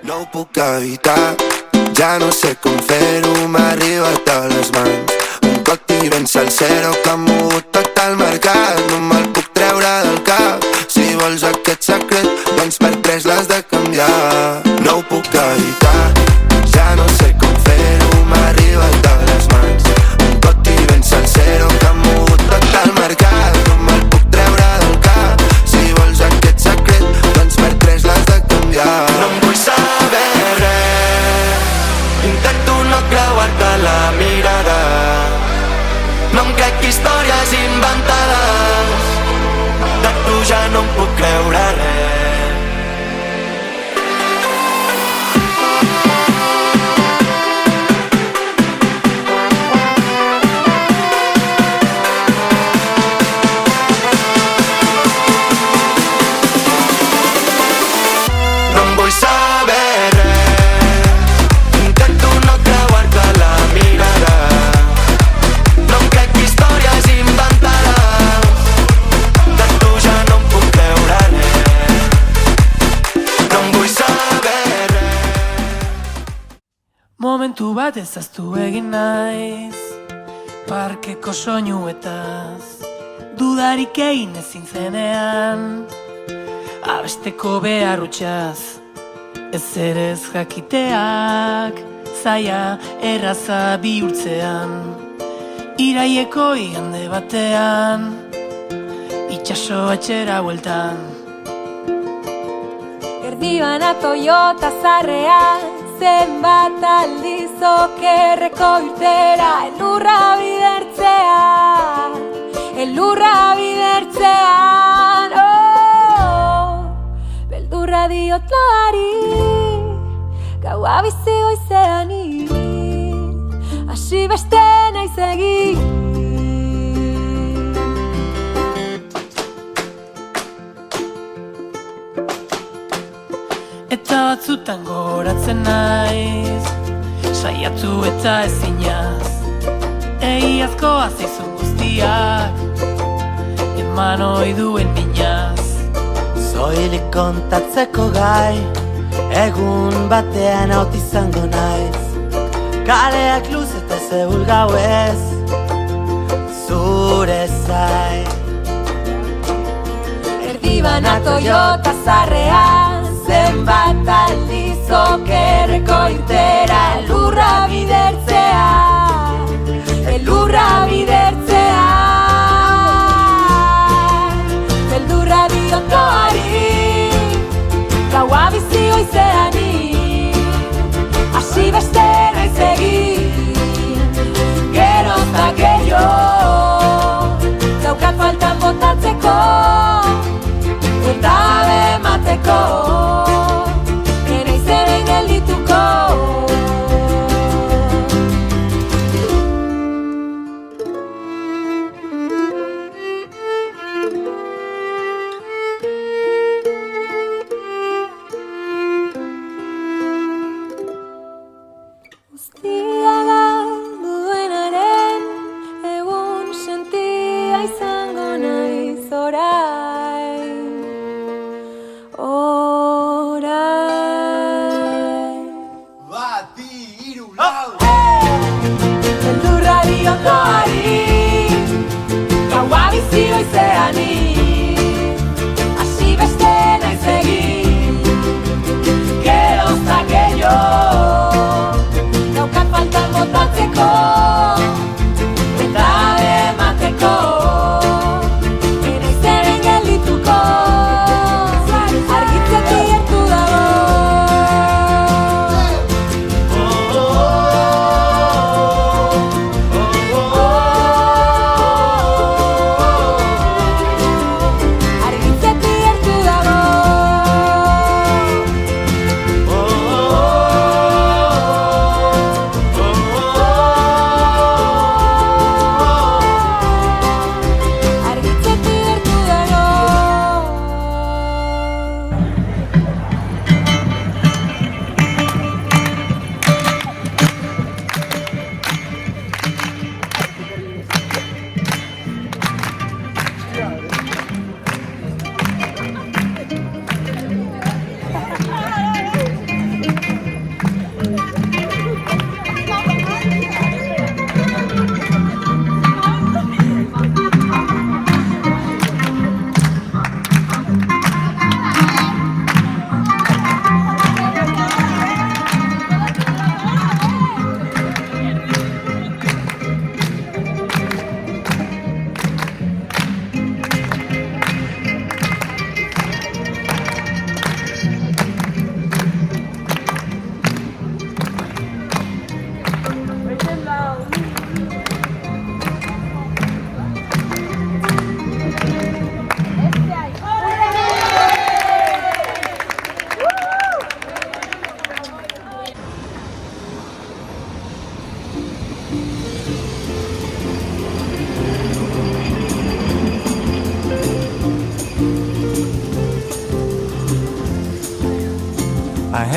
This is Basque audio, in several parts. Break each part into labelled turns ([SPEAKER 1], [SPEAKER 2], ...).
[SPEAKER 1] No ho puc evitar, ja no sé com fer-ho, m'ha arribat a les mans un còctel ben salsero que ha mogut tot el mercat. No me'l puc treure del cap, si vols aquest secret, doncs per 3 l'has de canviar. No ho puc evitar, ja no sé com fer-ho, m'ha arribat a les mans un còctel ben salsero que ha mogut tot el mercat. No me'l puc treure del cap, si vols aquest secret, doncs per 3 l'has de canviar. No em vull saber res, intento no creuar-te la mirada, no em crec històries inventades, de tu ja no em puc creure res. No em vull saber res, intento no creuar-te la mirada, no em crec històries inventades, de tu ja no em puc creure res. No em vull saber res.
[SPEAKER 2] Momentu bat ezaztu egin naiz, parkeko soinuetaz, dudarik egin ezin zenean, abesteko behar utxaz, ez ere ez jakiteak, zaila erraza bihurtzean, iraieko igande batean, itxaso etxera bueltan.
[SPEAKER 3] Erdibana Toyota zarrean, zenbat aldiz okerreko irtera, elurra bidertzean, elurra bidertzean, beldurra diot loari, gaua bizi goizean hasi beste naiz egin.
[SPEAKER 2] Eta batzutan goratzen naiz, saiatu eta ezinaz, egiazkoa zaizun guztiak, eman ohi duen minaz.
[SPEAKER 4] Soilik kontatzeko gai, egun batean haut izango naiz, kaleak luz eta zehul gauez, zure zai.
[SPEAKER 3] Erdibana Toyota zarrean, zenbat aldiz okerreko irtera, elurra bidertzean, elurra bidertzean, beldurra diot loari, gaua bizi goizean hasi beste naiz egin. Gero eta gehiago daukat faltan botatzeko, eta bemateko, ere izenen geldituko. Guztia galdu duenaren egun sentia izango naiz orain.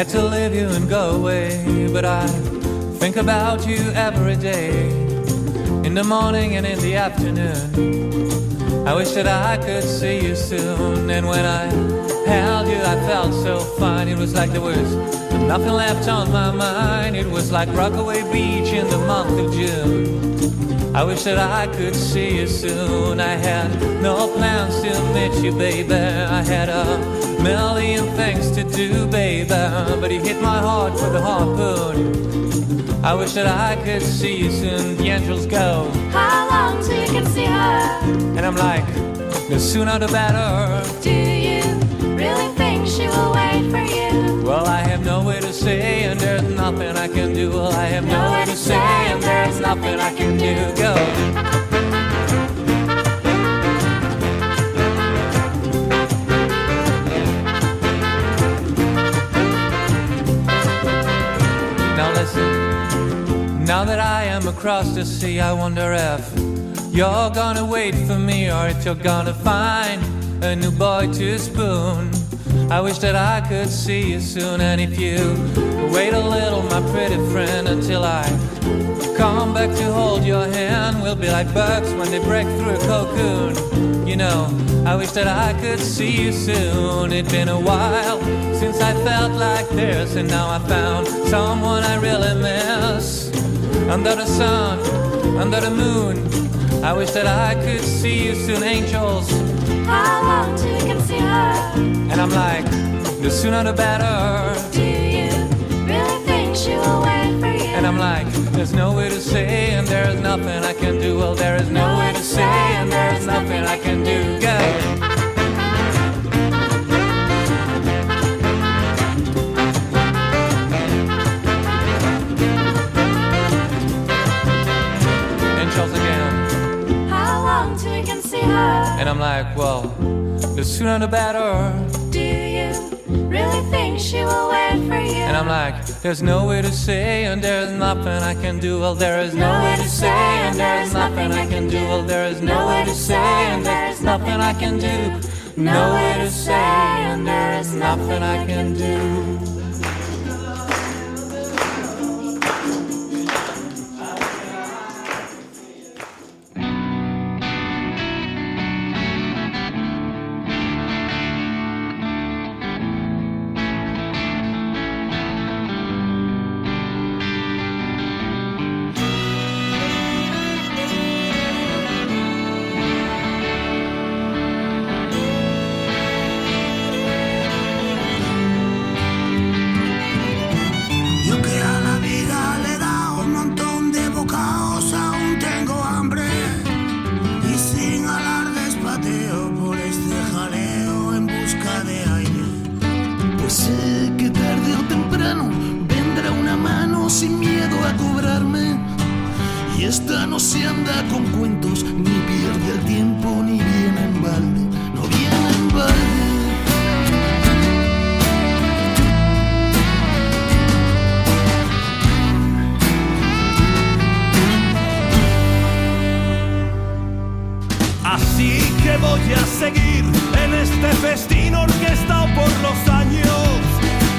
[SPEAKER 5] had to leave you and go away, but I think about you every day, in the morning and in the afternoon. I wish that I could see you soon. And when I held you, I felt so fine. It was like there was nothing left on my mind. It was like Rockaway Beach in the month of June. I wish that I could see you soon. I had no plans to meet you, baby. I had a million things to do, baby, but you hit my heart with a harpoon. I wish that I could see you soon. The angels go,
[SPEAKER 3] how long till you can see her?
[SPEAKER 5] And I'm like, the sooner the better.
[SPEAKER 3] Do you really think she will wait for you?
[SPEAKER 5] Well, I have no way to say, and there's nothing I can do. Well, I have no way to say, and there's nothing I can do. Go. Now listen, now that I am across the sea, I wonder if you're gonna wait for me, or if you're gonna find a new boy to spoon. I wish that I could see you soon. And if you wait a little, my pretty friend, until I come back to hold your hand, we'll be like birds when they break through a cocoon. You know, I wish that I could see you soon. It's been a while since I felt like this, and now I found someone I really miss. Under the sun, under the moon, I wish that I could see you soon. Angels,
[SPEAKER 3] how long till you can see her?
[SPEAKER 5] and I'm like, the sooner the better.
[SPEAKER 3] Do you really think she will wait for you?
[SPEAKER 5] And I'm like, there's no way to say, and there's nothing I can do. Well, there is no way to say, and there's nothing I can do. Go. And I'm like, well, the sooner the better.
[SPEAKER 3] Do you really think she will wait for you?
[SPEAKER 5] And I'm like, there's no way to say, and there's nothing I can do. Well, there is no way to say, and there's nothing I can do. Well, there is no way to say, and there's nothing I can do. No way to say, and there is nothing I can do.
[SPEAKER 6] Esta no se anda con cuentos, ni pierde el tiempo, ni viene en balde, no viene en balde.
[SPEAKER 7] Así que voy a seguir en este festín orquestado por los años,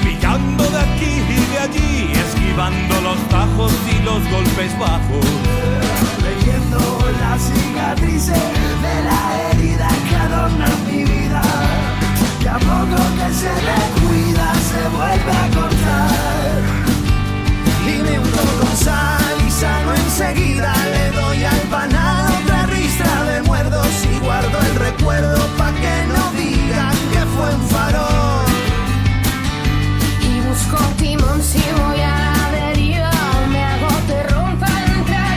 [SPEAKER 7] pillando de aquí y de allí, esquivando los tajos y los golpes bajos,
[SPEAKER 6] leyendo las cicatrices de la herida que adornan mi vida, y a poco que se descuida se vuelve a cortar. Y me unto con sal y sano enseguida, le doy al panal otra ristra de muerdos y guardo el recuerdo pa' que no digan que fue un farol.
[SPEAKER 3] Y busco timón si voy a la deriva, me hago terrón para entrar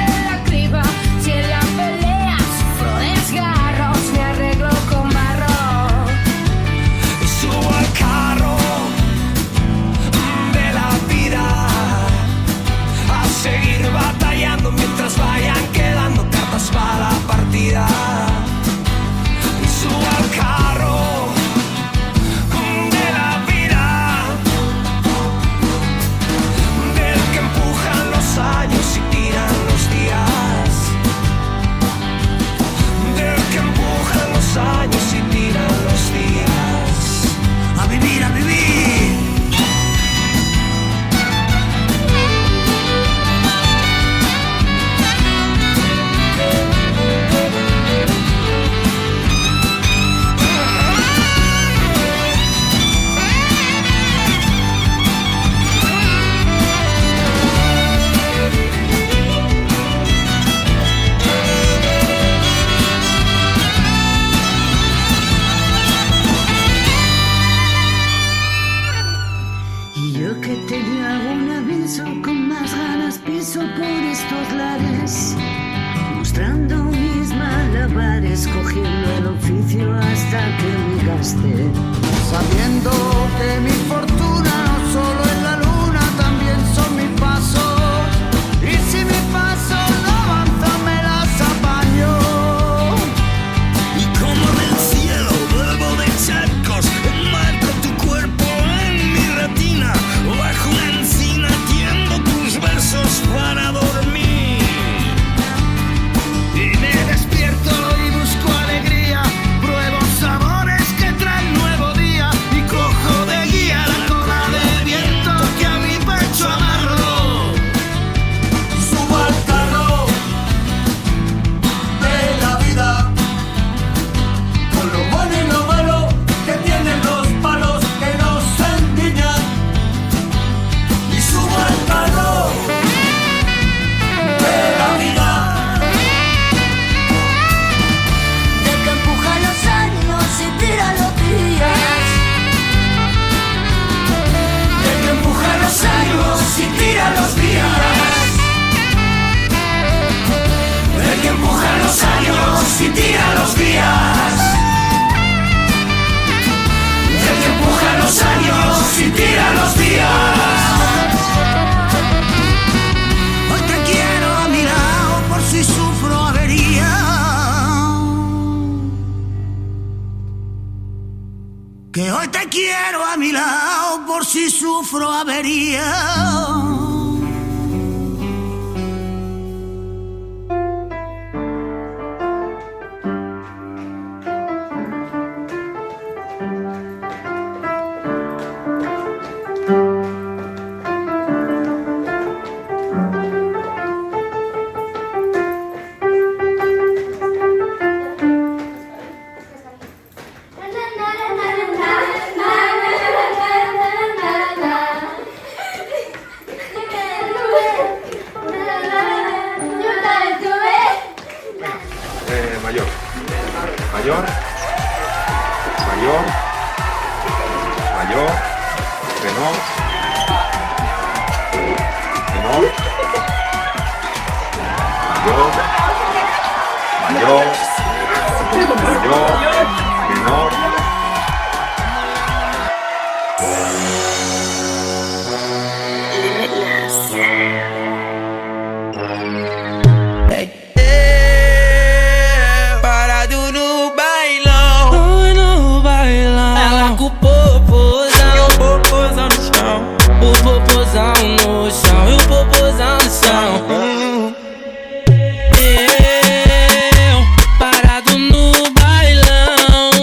[SPEAKER 8] usted.
[SPEAKER 6] Sabiendo que mi fortuna no solo es la luna, también son mis pasos. Y si mis pasos no avanzan, me las apaño.
[SPEAKER 7] Y como del cielo vuelvo de charcos, enmarco tu cuerpo en mi retina. Bajo una encina tiendo tus versos para dormir.
[SPEAKER 6] Y me despierto y busco alegría, pruebo sabores que traen nuevo día. Y cojo de guía la cola del viento que a mi pecho amarro.
[SPEAKER 7] Subo al carro de la vida, con lo bueno y lo malo que tienen los palos que nos endiñan. Y subo al carro de la vida,
[SPEAKER 3] Del que empuja los años y tira los días.
[SPEAKER 7] el que empuja los años y tira los días. El que empuja los años y tira los días. El que empuja los años y tira los días.
[SPEAKER 6] Hoy te quiero a mi lado por si sufro avería. Que hoy te quiero a mi lado por si sufro avería.
[SPEAKER 9] Mayor. Mayor. Mayor. Mayor. Menor. Menor. Mayor. Mayor. Mayor. Menor.
[SPEAKER 10] Para do no bailão, no bailão. Ela com o popozão, popozão no chão. O popozão no chão e o popozão no chão. Eu parado no bailão,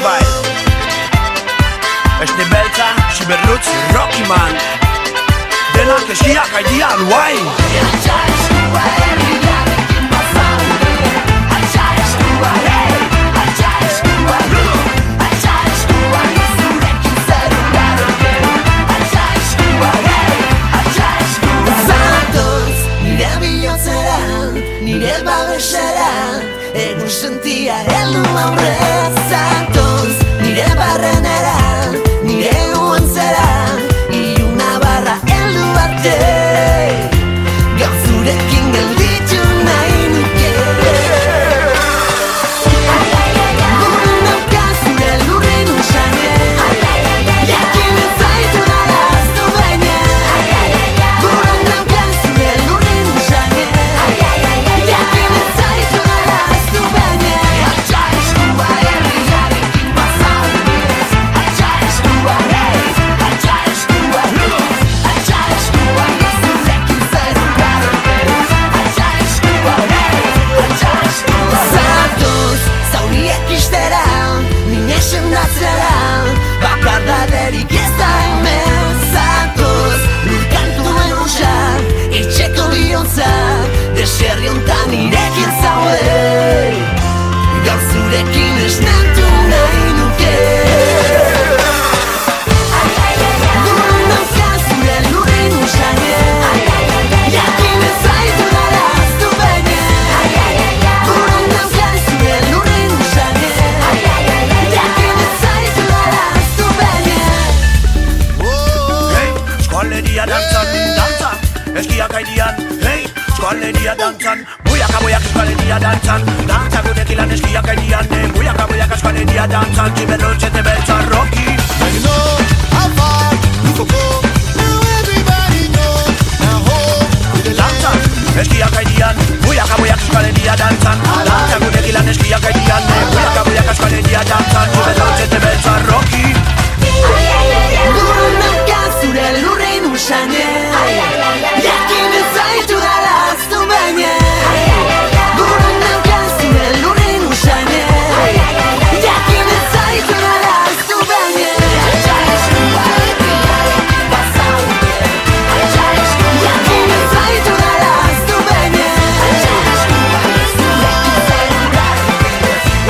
[SPEAKER 6] bai. Este beltza, Siberlutz, Rockyman. Denak eskiak haidian, guai. Altxa eskua herriarekin bazaude. Altxa eskua, altxa eskua. Altxa eskua, zurekin zer garoke. Altxa eskua, altxa eskua. Zatoz, nire bihotzera, nire babesera. Egun sentia heldu aurre. Zatoz, nire barrenera, nire uantzera. Iluna barra heldu arte. Gaur zurekin gelditu nahi nuke. Gure nauka zure lurrin usane. Jakin ez zaitu dara aztu baina. Gure nauka zure lurrin usane. Jakin ez zaitu dara aztu baina. Altxa eskua herriarekin bazaude. Altxa eskua, altxa eskua. Altxa eskua, zurekin zer garoke. Altxa eskua, altxa eskua. Zatoz, zauriek istera, nine sendatzera. Bakardaderik ez da hemen. Zatoz, lurkantuen usak, etxeko bihotza. Deserri hontan irekin zaude. Gaur zurekin esnatu nahi nuke. Gure nauka zure lurrin usane. Jakin ez zaitu dara aztu baina. Gure nauka zure lurrin usane. Jakin ez zaitu dara aztu baina.
[SPEAKER 7] Hey, eskualeria dantzan, dantza, eskiak haidian. Hey, eskualeria dantzan, buiaka eskualeria dantzan. Dantza gurekin lan eskiak haidian. Buiaka eskualeria dantzan, Siberlutz eta beltza Rocky.
[SPEAKER 8] Now you know how far we could go. Now everybody knows. Now hold with the
[SPEAKER 7] Dantza, eskiak haidian. Buiaka eskualeria dantzan. Dantza gurekin lan eskiak haidian. Buiaka eskualeria dantzan, Siberlutz eta beltza Rocky.
[SPEAKER 3] Gure nauka zure lurrin usane. Jakin ez zaitu dara aztu baina. Gure nauka zure lurrin usane. Jakin ez zaitu dara aztu baina. Altxa eskua herriarekin bazaude. Altxa eskua, jakin ez zaitu dara aztu baina. Altxa eskua, zurekin zer garoke.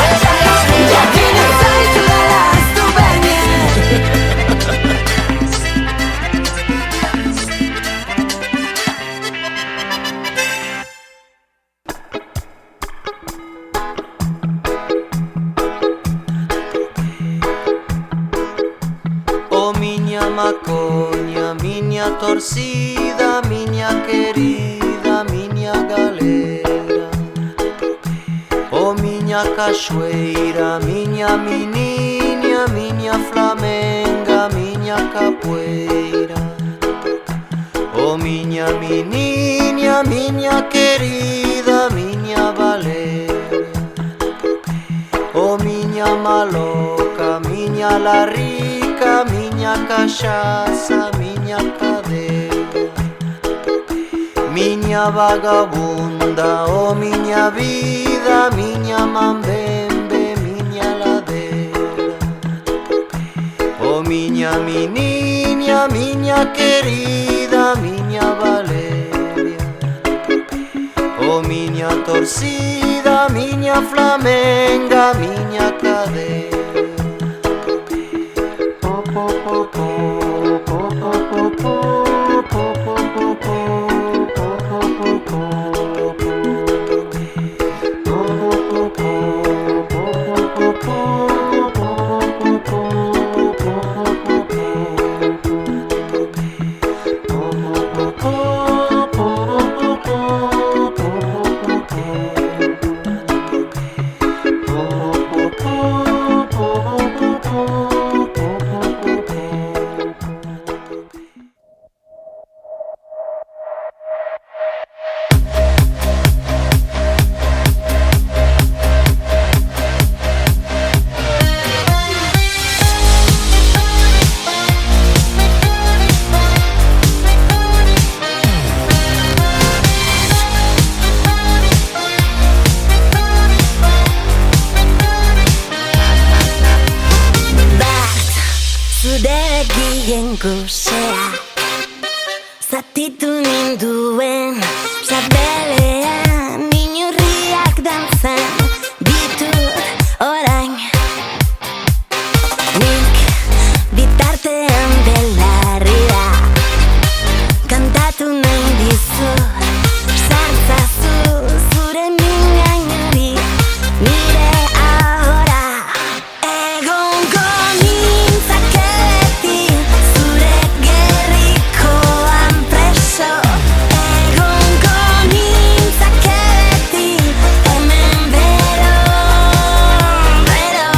[SPEAKER 3] Altxa eskua, jakin ez zaitu dara aztu baina.
[SPEAKER 4] Oh miña maconha, miña torcida, miña querida, miña galera. Oh miña cachoeira, miña menininha, miña flamenga, miña capoeira. Oh miña menininha, miña querida, miña Valeria. Oh miña maloca, miña la rica, miña cachaça, miña cadeia. Miña vagabunda, oh miña vida, miña mambembe, miña ladeira. Oh miña menininha, miña querida, miña Valeria. Oh miña torcida, miña flamenga, miña cadeia.
[SPEAKER 11] gozea zatitu ninduen sabelean inurriak dantzan ditut orain nik bitartean belarria kantatu nahi dizut sartzazu zure minainari nire ahora egongo nintzake beti zure gerrikoan preso egongo nintzake beti hemen bero bero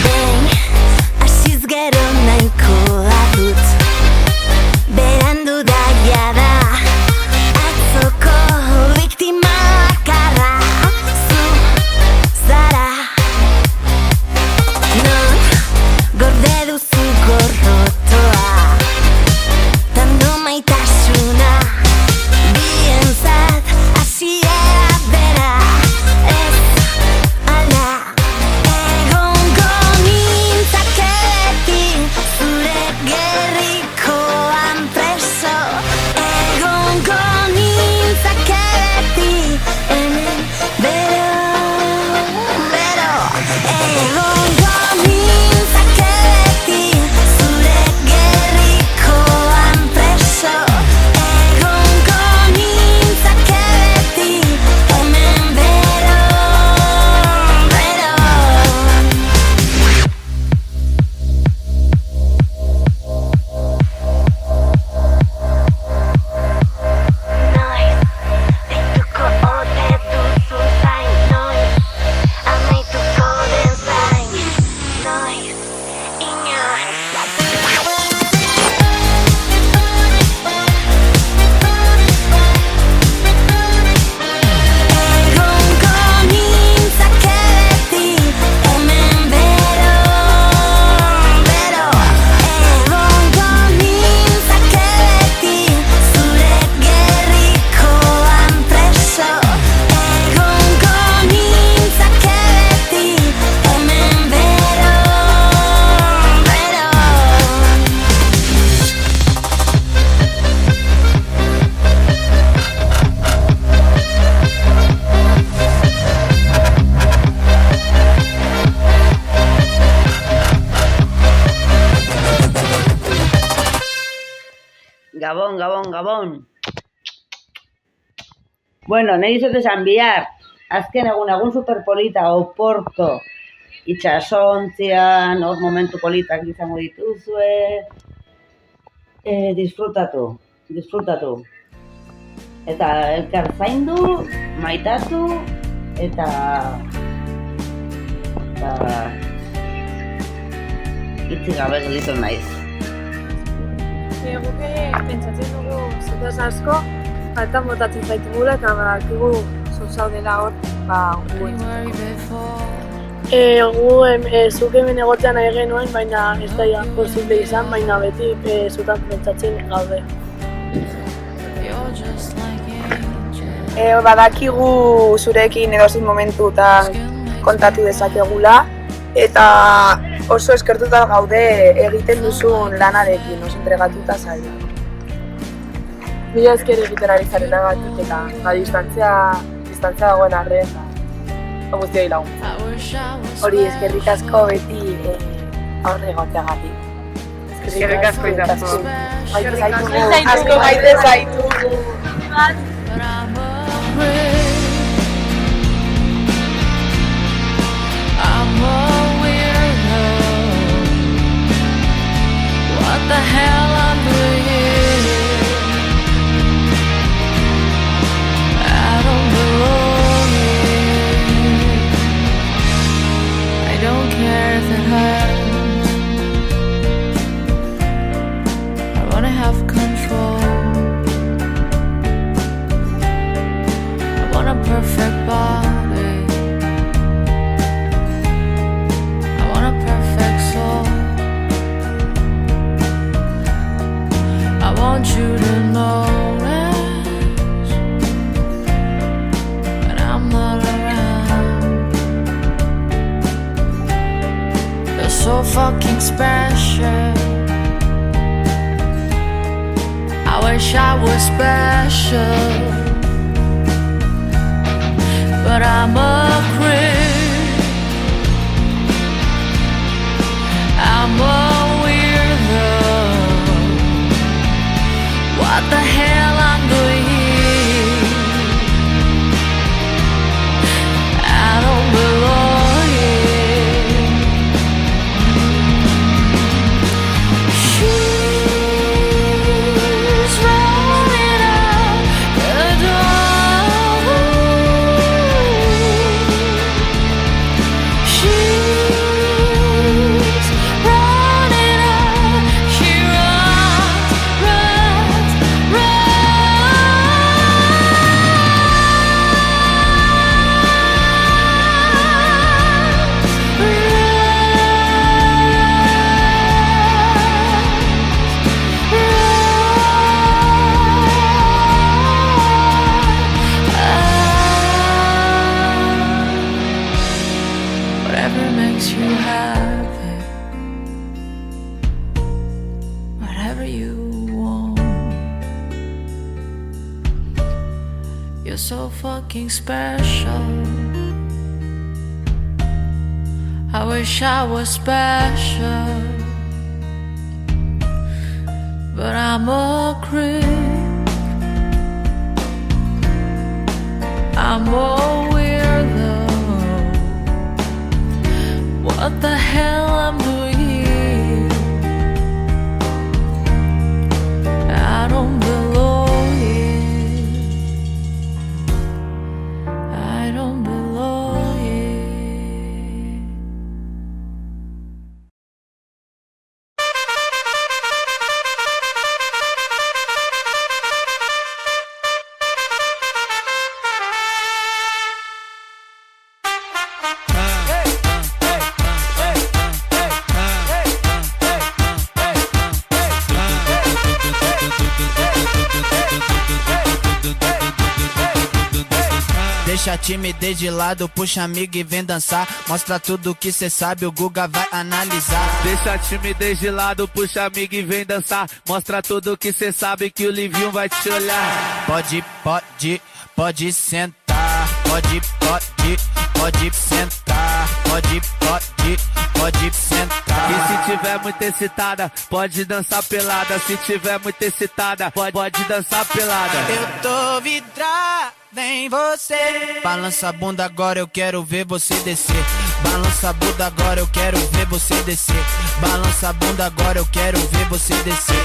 [SPEAKER 11] behin hasiz gero nahikoa dut berandu da jada atzoko biktima bakarra zu zara non gorde duzu gorrotoa dando maitasuna bientzat hasiera bera ez ala egongo nintzake beti zure gerrikoan preso egongo nintzake beti hemen bero bero egongo nintzake beti zure gerrikoan preso egongo nintzake beti hemen bero bero noiz deituko ote duzu zain noiz amaituko den zain noiz inoiz egongo nintzake beti hemen bero bero egongo nintzake beti zure gerrikoan preso egongo nintzake beti hemen bero bero
[SPEAKER 12] Gabon, Gabon, Gabon. Bueno, nahi dizut esan bihar, azken egun superpolita Oporto itxasontzian, hor momentu politak izango dituzue. Disfrutatu, disfrutatu. Eta elkar zaindu, maitatu, eta itzi gabe gelditu naiz.
[SPEAKER 13] Guke pentsatzen dugu zutaz asko, faltan botatzen zaitugula eta badakigu zuzaudela hor, zuk hemen egotea nahi genuen, baina ez da posible izan, baina beti zutan pentsatzen gaude.
[SPEAKER 14] Badakigu zurekin edozein momentutan kontatu dezakegula eta oso eskertuta gaude egiten duzun lanarekin, oso entregatuta zaila.
[SPEAKER 13] Mila esker egiten ari zarenagatik eta distantzia dagoen arren guztioi lagun.
[SPEAKER 14] Hori eskerrik asko beti aurre egoteagatik.
[SPEAKER 13] Eskerrik asko izazu.
[SPEAKER 14] Asko maite zaitugu.
[SPEAKER 10] I'm a weirdo. What the hell I'm doing here? I don't belong here. I don't care if it hurts. I wanna have control. I want a perfect body. want you to notice, and I
[SPEAKER 11] so fucking special. I wish I was special, but I'm a creep. I'm a weirdo. What the hell I'm doing here? I don't belong here. She's rolling out the door. She's running out. She runs, runs, whatever makes you happy, whatever you want. You're so fucking special. I wish I was special, but I'm a creep. I'm a weirdo. What the hell I'm doing here? I don't belong here. I don't belong here.
[SPEAKER 15] Deixa a timidez de lado, puxa amigo e vem dançar. Mostra tudo que cê sabe, o Guga vai analisar.
[SPEAKER 7] Deixa a timidez de lado, puxa amigo e vem dançar. Mostra tudo que cê sabe que o Livinho vai te olhar.
[SPEAKER 15] Pode sentar. Pode sentar. Pode sentar.
[SPEAKER 7] E se tiver muito excitada, pode dançar pelada. Se tiver muito excitada, pode dançar pelada.
[SPEAKER 15] Eu tô vidrado em você. Balança a bunda agora, eu quero ver você descer. Balança a bunda agora, eu quero ver você descer. Balança a bunda agora, eu quero ver você descer.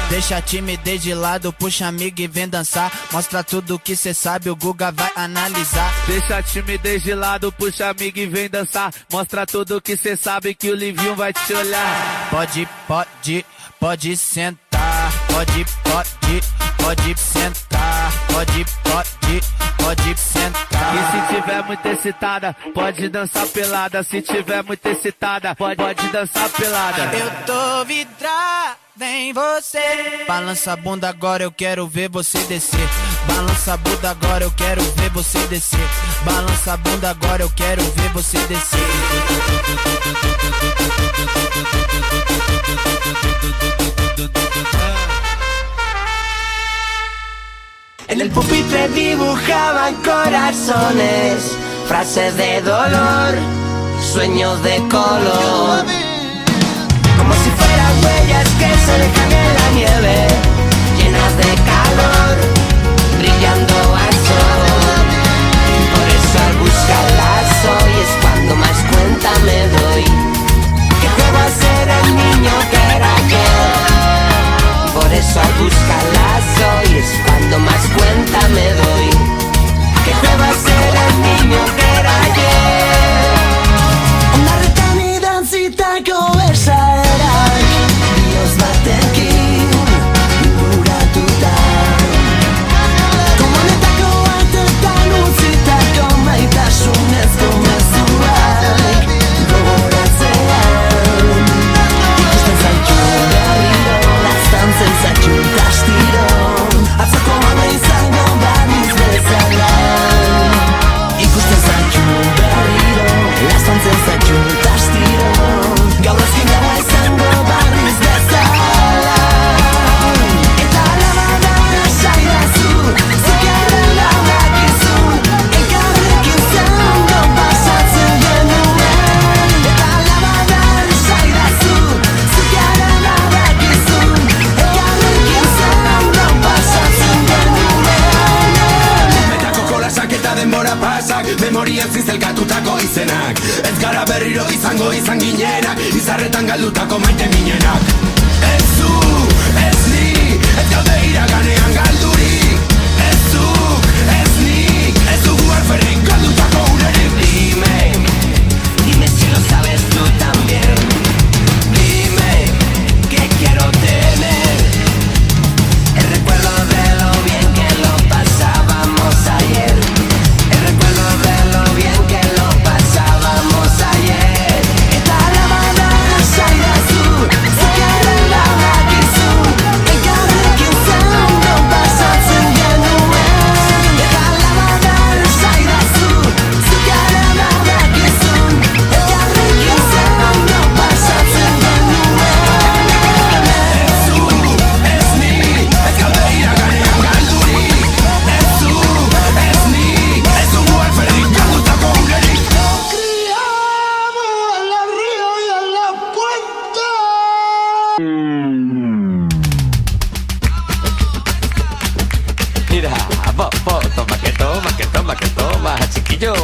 [SPEAKER 15] Deixa a timidez de lado, puxa amigo e vem dançar. Mostra tudo que cê sabe, o Guga vai analisar.
[SPEAKER 7] Deixa a timidez de lado, puxa amigo e vem dançar. Mostra tudo que cê sabe que o Livinho vai te olhar.
[SPEAKER 15] Pode sentar. Pode sentar. Pode sentar.
[SPEAKER 7] E se tiver muito excitada, pode dançar pelada. Se tiver muito excitada, pode dançar pelada.
[SPEAKER 15] Eu tô vidrado em você. Balança a bunda agora, eu quero ver você descer. Balança a bunda agora, eu quero ver você descer. Balança a bunda agora, eu quero ver você descer.
[SPEAKER 3] En el pupitre dibujaban corazones, frases de dolor, sueños de color. Como si fueran huellas que se dejan en la nieve, llenas de calor, brillando al sol. Por eso al buscarlas hoy es cuando más cuenta me doy que juego a ser el niño que era ayer. Por eso al buscarlas hoy es cuando más cuenta me doy que juego a ser el niño que era ayer. Una retenida cita conversar Dios batekin, uratuta
[SPEAKER 16] jolasak, memorian zizelkatutako izenak. Ez gara berriro izango izan ginenak, izarretan galdutako maite minenak. Ez zu, ez ni, ez gaude iraganean galdurik. Ez zu, ez nik, ez dugu alferrik galdutako unerik. Dime si lo sabes tú también. Dime que quiero tener el recuerdo de lo bien que lo pasábamos ayer. El recuerdo de lo bien que lo pasábamos ayer. Eta labana saidazu, zukaren labakizu, elkarrekin zaundo pasatzen genuen. Eta labana saidazu, zukaren labakizu, elkarrekin zaundo pasatzen genuen. Ez zu, ez ni, ez gaude iraganean galdurik. Ez zu, ez ni, ez dugu alferrik galdutako unerik.
[SPEAKER 17] Mira, toma que toma, chiquillo,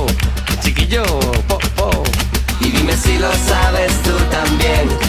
[SPEAKER 17] chiquillo,
[SPEAKER 3] Y dime si lo sabes tú también.